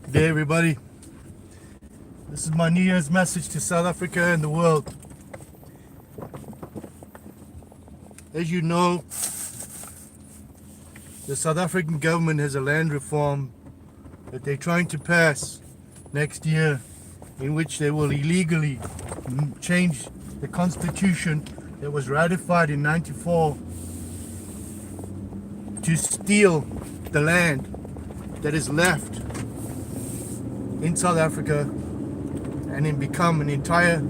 Good day, everybody. This is my New Year's message to South Africa and the world. As you know, the South African government has a land reform that they're trying to pass next year, in which they will illegally change the constitution that was ratified in '94 to steal the land that is left in South Africa and then become an entire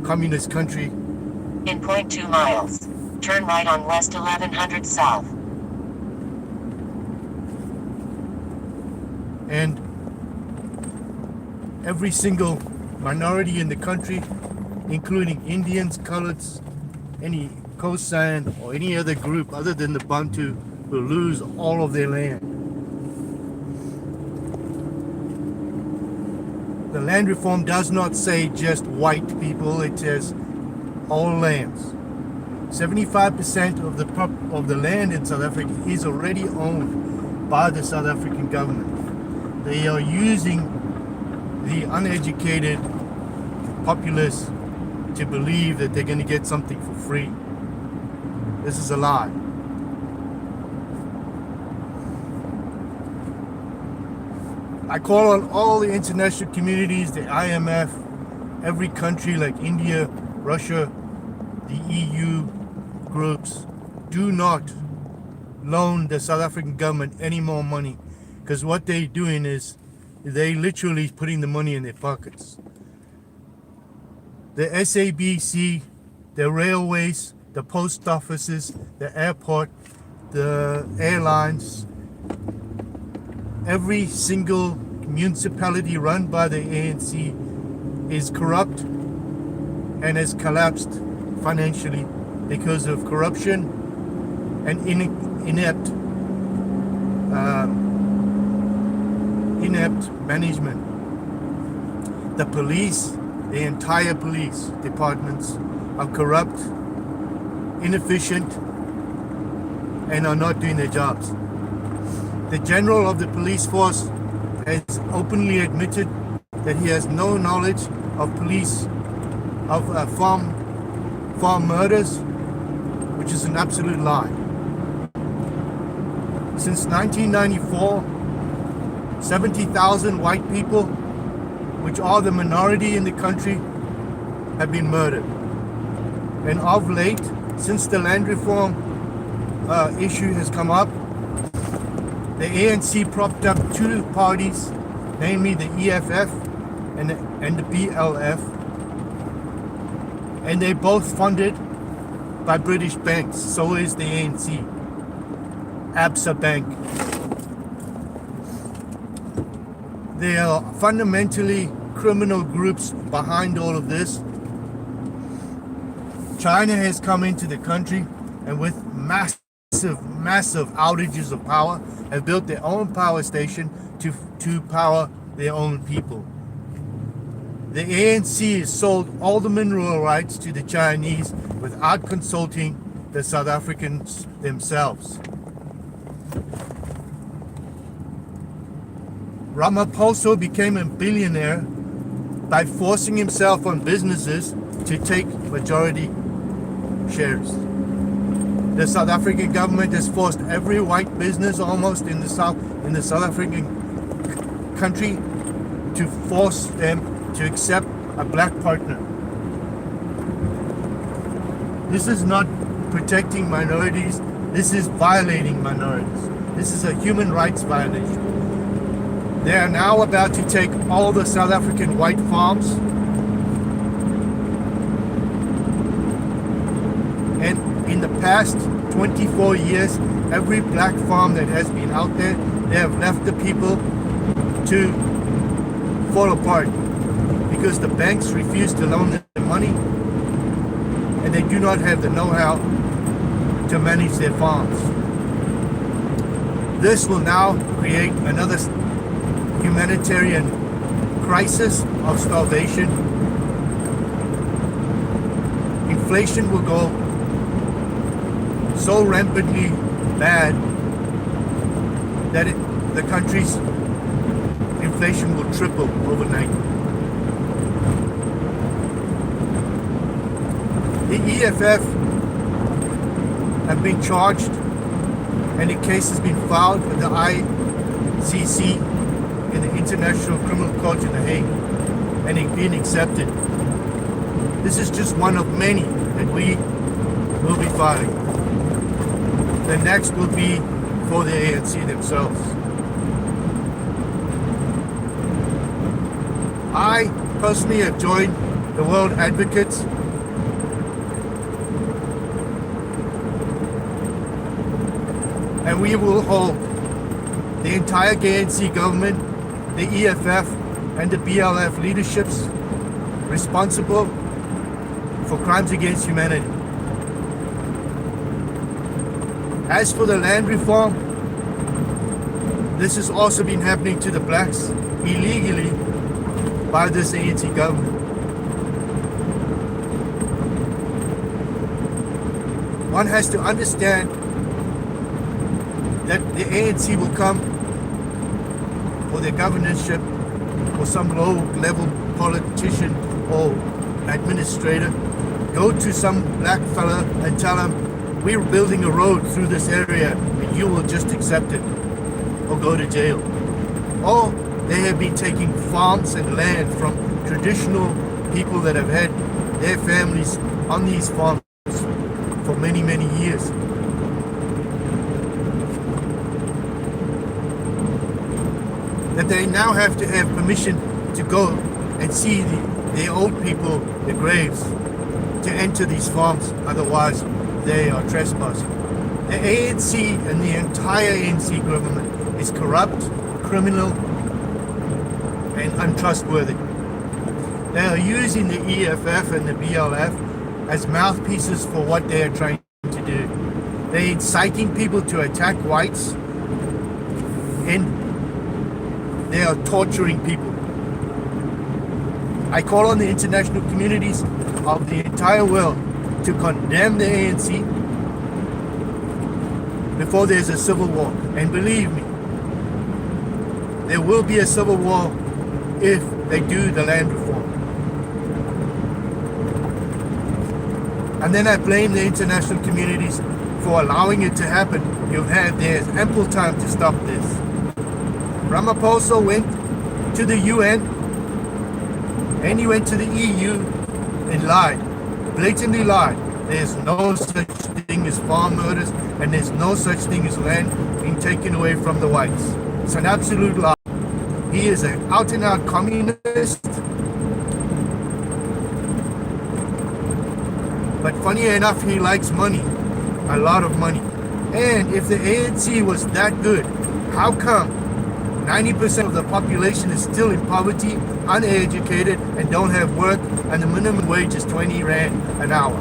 communist country. In 0.2 miles, turn right on West 1100 South. And every single minority in the country, including Indians, Coloreds, any Khoisan or any other group other than the Bantu, will lose all of their land. The land reform does not say just white people, it says all lands. 75% of the land in South Africa is already owned by the South African government. They are using the uneducated populace to believe that they're going to get something for free. This is a lie. I call on all the international communities, the IMF, every country like India, Russia, the EU groups, do not loan the South African government any more money, because what they're doing is they literally putting the money in their pockets. The SABC, the railways, the post offices, the airport, the airlines, every single municipality run by the ANC is corrupt and has collapsed financially because of corruption and inept management. The police, the entire police departments are corrupt, inefficient, and are not doing their jobs. The general of the police force has openly admitted that he has no knowledge of farm murders, which is an absolute lie. Since 1994, 70,000 white people, which are the minority in the country, have been murdered. And of late, since the land reform issue has come up, the ANC propped up two parties, namely the EFF and the BLF, and they're both funded by British banks. So is the ANC, Absa Bank. They are fundamentally criminal groups behind all of this. China has come into the country and with massive outages of power have built their own power station to power their own people. The ANC has sold all the mineral rights to the Chinese without consulting the South Africans themselves. Ramaphosa became a billionaire by forcing himself on businesses to take majority shares. The South African government has forced every white business almost in the South African country to force them to accept a black partner. This is not protecting minorities, this is violating minorities. This is a human rights violation. They are now about to take all the South African white farms and in the past 24 years, every black farm that has been out there, they have left the people to fall apart because the banks refuse to loan them money and they do not have the know-how to manage their farms. This will now create another humanitarian crisis of starvation. Inflation will go so rampantly bad that the country's inflation will triple overnight. The EFF have been charged and the case has been filed with the ICC in the International Criminal Court in The Hague, and it's been accepted. This is just one of many that we will be filing. The next will be for the ANC themselves. I personally have joined the World Advocates and we will hold the entire ANC government, the EFF and the BLF leaderships responsible for crimes against humanity. As for the land reform, this has also been happening to the blacks illegally by this ANC government. One has to understand that the ANC will come for their governorship or some low-level politician or administrator, go to some black fella and tell him, we're building a road through this area and you will just accept it or go to jail. Or they have been taking farms and land from traditional people that have had their families on these farms for many, many years. That they now have to have permission to go and see the old people, the graves, to enter these farms, otherwise they are trespassing. The ANC and the entire ANC government is corrupt, criminal, and untrustworthy. They are using the EFF and the BLF as mouthpieces for what they are trying to do. They're inciting people to attack whites, and they are torturing people. I call on the international communities of the entire world to condemn the ANC before there's a civil war. And believe me, there will be a civil war if they do the land reform. And then I blame the international communities for allowing it to happen. There's ample time to stop this. Ramaphosa went to the UN and he went to the EU and lied, blatantly lied. There's no such thing as farm murders and there's no such thing as land being taken away from the whites. It's an absolute lie. He is an out and out communist. But funny enough, he likes money, a lot of money. And if the ANC was that good, how come 90% of the population is still in poverty, uneducated, and don't have work, and the minimum wage is 20 Rand an hour?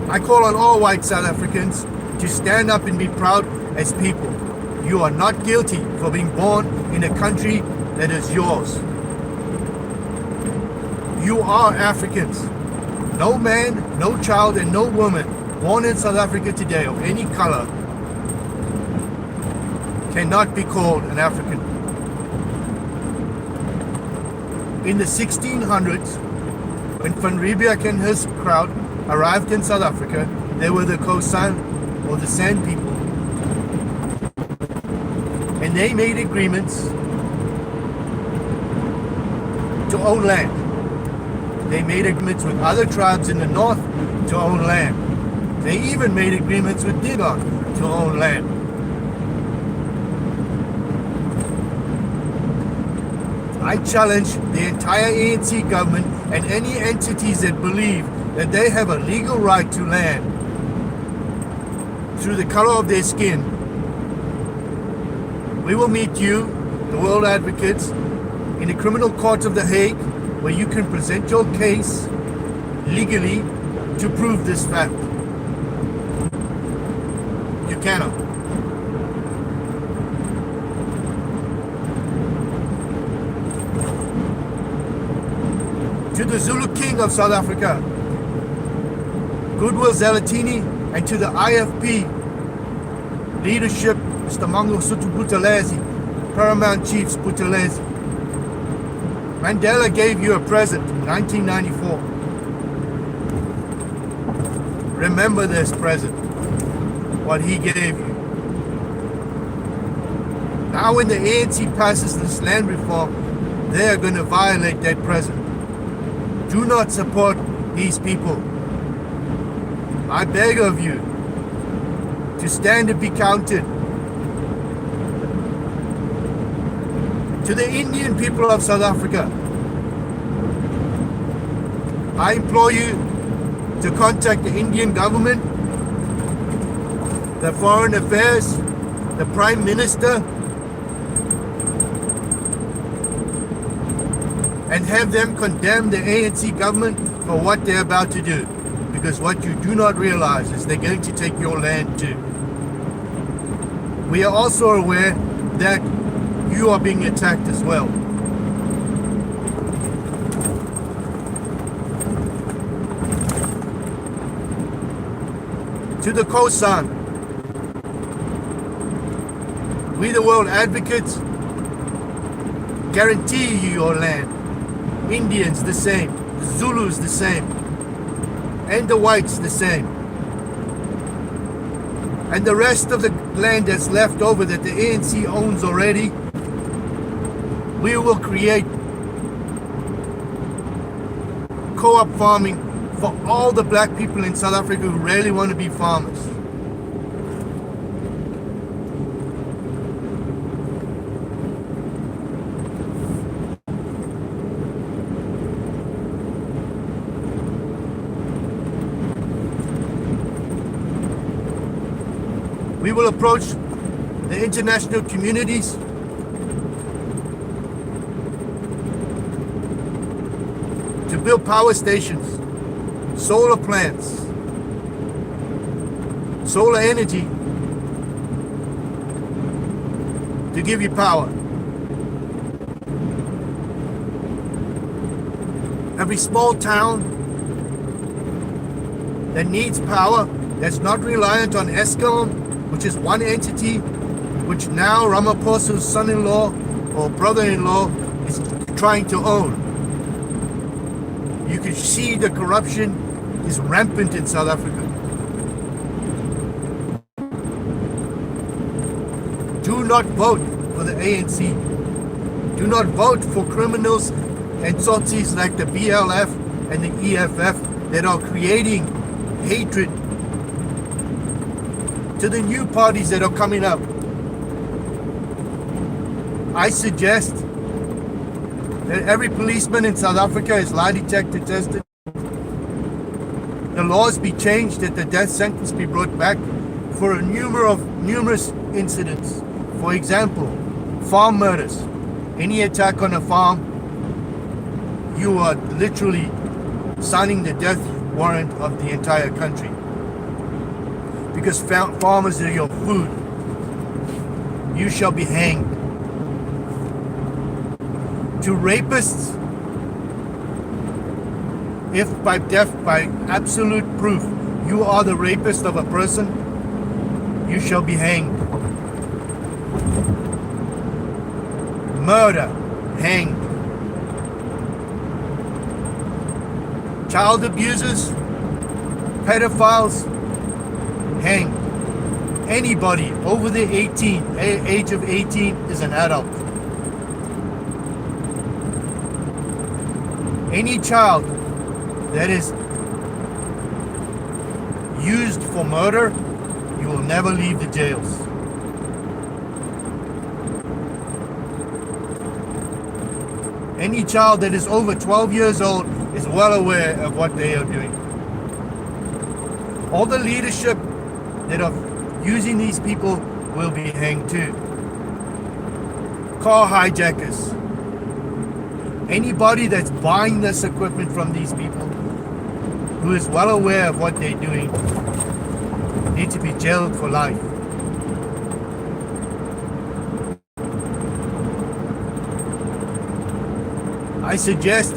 I call on all white South Africans to stand up and be proud as people. You are not guilty for being born in a country that is yours. You are Africans. No man, no child, and no woman born in South Africa today of any color cannot be called an African. In the 1600s, when Van Riebeeck and his crowd arrived in South Africa, they were the Khoisan, or the Sand people. And they made agreements to own land. They made agreements with other tribes in the north to own land. They even made agreements with Dingaan to own land. I challenge the entire ANC government and any entities that believe that they have a legal right to land through the color of their skin. We will meet you, the World Advocates, in the Criminal Court of The Hague, where you can present your case legally to prove this fact. You cannot. To the Zulu King of South Africa, Goodwill Zelatini, and to the IFP, leadership, Mr. Mangosuthu Buthelezi, Paramount Chiefs Buthelezi. Mandela gave you a present in 1994. Remember this present, what he gave you. Now when the ANC passes this land reform, they are going to violate that present. Do not support these people. I beg of you to stand and be counted. To the Indian people of South Africa, I implore you to contact the Indian government, the Foreign Affairs, the Prime Minister, and have them condemn the ANC government for what they're about to do. Because what you do not realize is they're going to take your land too. We are also aware that you are being attacked as well. To the Khoisan, we the world advocates guarantee you your land. Indians the same, the Zulus the same, and the whites the same. And the rest of the land that's left over that the ANC owns already, we will create co-op farming for all the black people in South Africa who really want to be farmers. We will approach the international communities to build power stations, solar plants, solar energy to give you power. Every small town that needs power, that's not reliant on Eskom, which is one entity, which now Ramaphosa's son-in-law or brother-in-law is trying to own. You can see the corruption is rampant in South Africa. Do not vote for the ANC. Do not vote for criminals and tsotsis like the BLF and the EFF that are creating hatred. To the new parties that are coming up, I suggest that every policeman in South Africa is lie detector tested. The laws be changed, that the death sentence be brought back for a numerous incidents. For example, farm murders. Any attack on a farm, you are literally signing the death warrant of the entire country. Because farmers are your food. You shall be hanged. To rapists, if by absolute proof you are the rapist of a person, you shall be hanged. Murder, hanged. Child abusers, pedophiles, hanged. Anybody over the age of 18 is an adult. Any child that is used for murder, you will never leave the jails. Any child that is over 12 years old is well aware of what they are doing. All the leadership that are using these people will be hanged too. Car hijackers. Anybody that's buying this equipment from these people who is well aware of what they're doing need to be jailed for life. I suggest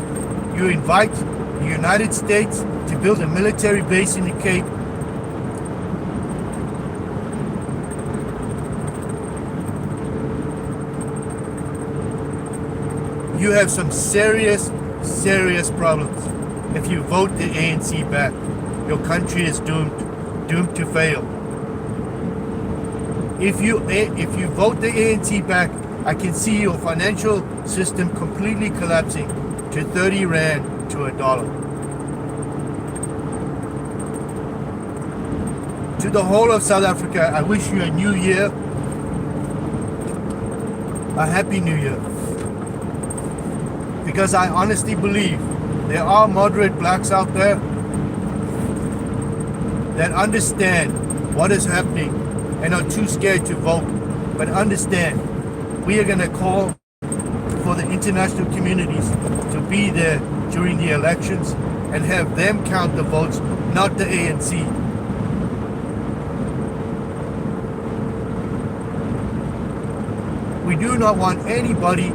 you invite the United States to build a military base in the Cape. you have some serious problems. If you vote the ANC back, your country is doomed to fail. If you vote the ANC back, I can see your financial system completely collapsing to 30 Rand to $1. To the whole of South Africa, I wish you a new year, a happy new year. Because I honestly believe there are moderate blacks out there that understand what is happening and are too scared to vote. But understand, we are going to call for the international communities to be there during the elections and have them count the votes, not the ANC. We do not want anybody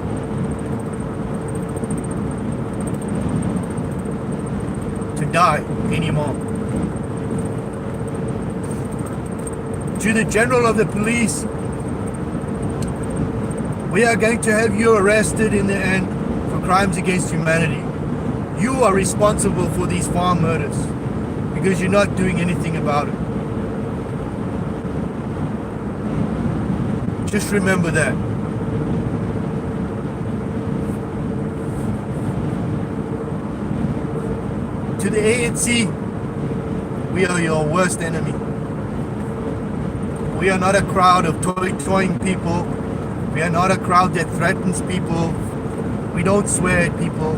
to die anymore. To the General of the Police, we are going to have you arrested in the end for crimes against humanity. You are responsible for these farm murders because you're not doing anything about it. Just remember that. To the ANC, we are your worst enemy. We are not a crowd of toying people. We are not a crowd that threatens people. We don't swear at people.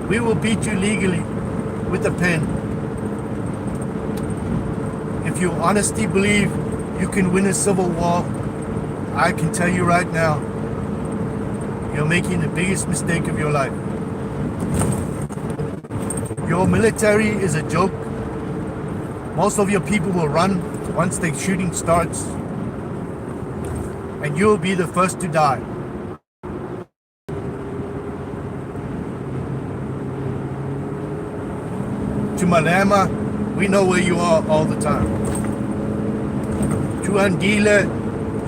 We will beat you legally with a pen. If you honestly believe you can win a civil war, I can tell you right now, you're making the biggest mistake of your life. Your military is a joke. Most of your people will run once the shooting starts, and you'll be the first to die. To Malema, we know where you are all the time. To Andile,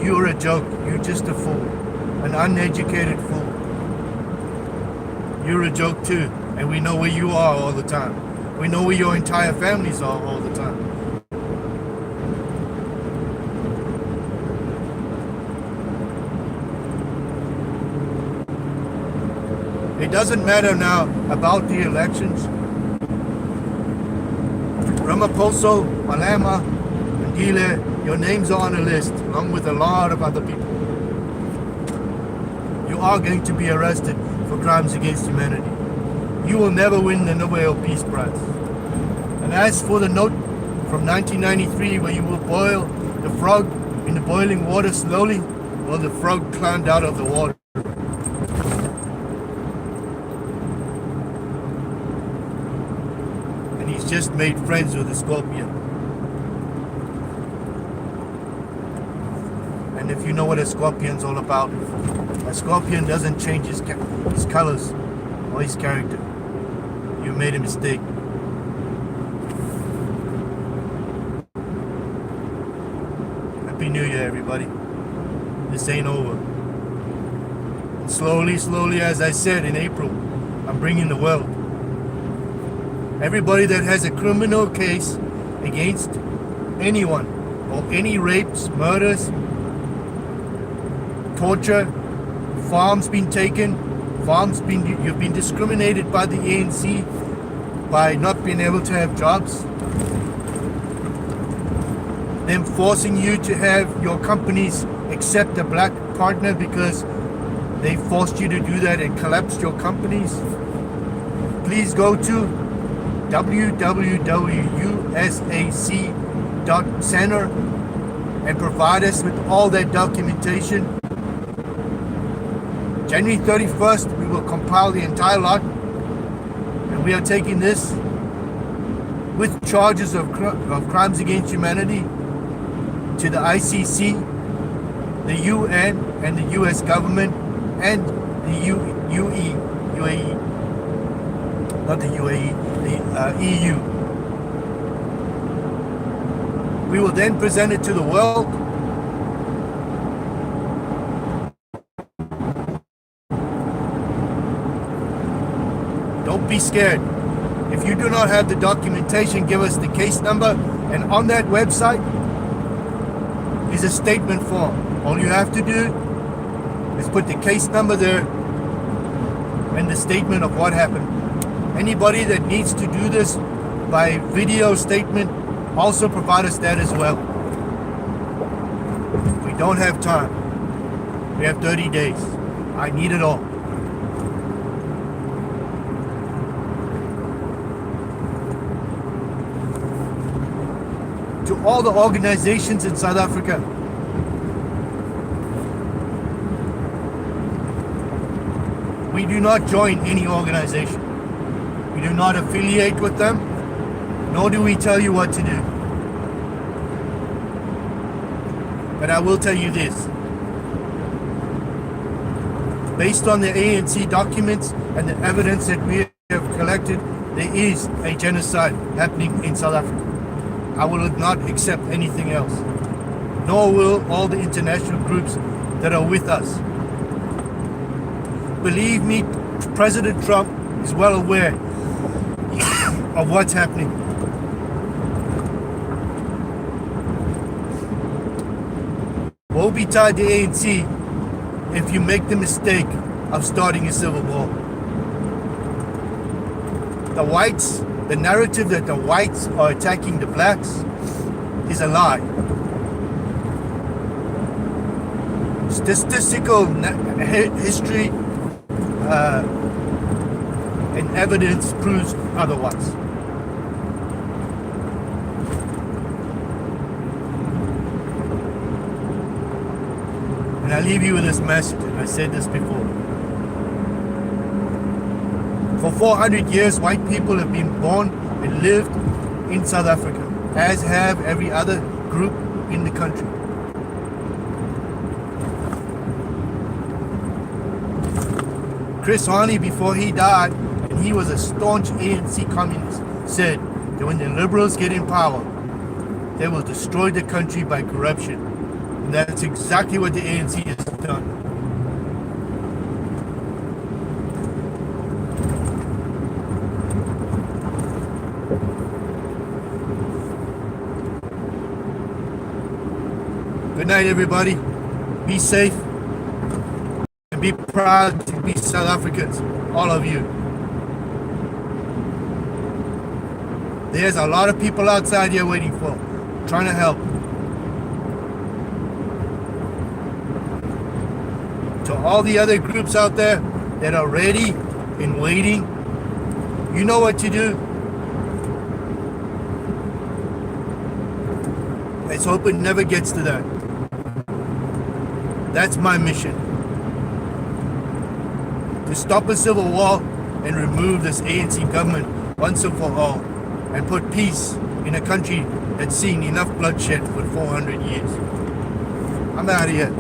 you're a joke. You're just a fool, an uneducated fool. You're a joke too, and we know where you are all the time. We know where your entire families are all the time. It doesn't matter now about the elections. Ramaphosa, Malema, Andile, your names are on a list, along with a lot of other people. You are going to be arrested for crimes against humanity. You will never win the Nobel Peace Prize. And as for the note from 1993 where you will boil the frog in the boiling water slowly, well, the frog climbed out of the water. And he's just made friends with a scorpion. And if you know what a scorpion's all about, a scorpion doesn't change his colors or his character. You made a mistake. Happy New Year, everybody. This ain't over. And slowly, as I said in April, I'm bringing the world. Everybody that has a criminal case against anyone, or any rapes, murders, torture, farms been taken, you've been discriminated by the ANC by not being able to have jobs, them forcing you to have your companies accept a black partner because they forced you to do that and collapsed your companies. Please go to www.usac.center and provide us with all that documentation. January 31st, we will compile the entire lot, and we are taking this with charges of crimes against humanity to the ICC, the UN, and the US government, and the UAE, not the UAE, the EU. We will then present it to the world. be scared. If you do not have the documentation, give us the case number, and on that website is a statement form. All you have to do is put the case number there and the statement of what happened. Anybody that needs to do this by video statement, also provide us that as well. We don't have time. We have 30 days. I need it all. To all the organizations in South Africa, we do not join any organization. We do not affiliate with them, nor do we tell you what to do. But I will tell you this. Based on the ANC documents and the evidence that we have collected, there is a genocide happening in South Africa. I will not accept anything else, nor will all the international groups that are with us. Believe me, President Trump is well aware of what's happening. Woe betide the ANC if you make the mistake of starting a civil war. The whites, the narrative that the whites are attacking the blacks is a lie. Statistical history and evidence proves otherwise. And I leave you with this message, and I said this before. For 400 years, white people have been born and lived in South Africa, as have every other group in the country. Chris Hani, before he died, and he was a staunch ANC communist, said that when the liberals get in power, they will destroy the country by corruption. And that's exactly what the ANC has done. Good night, everybody. Be safe. And be proud to be South Africans, all of you. There's a lot of people outside here waiting for, trying to help. To all the other groups out there that are ready and waiting, you know what to do. Let's hope it never gets to that. That's my mission. To stop a civil war and remove this ANC government once and for all, and put peace in a country that's seen enough bloodshed for 400 years. I'm out of here.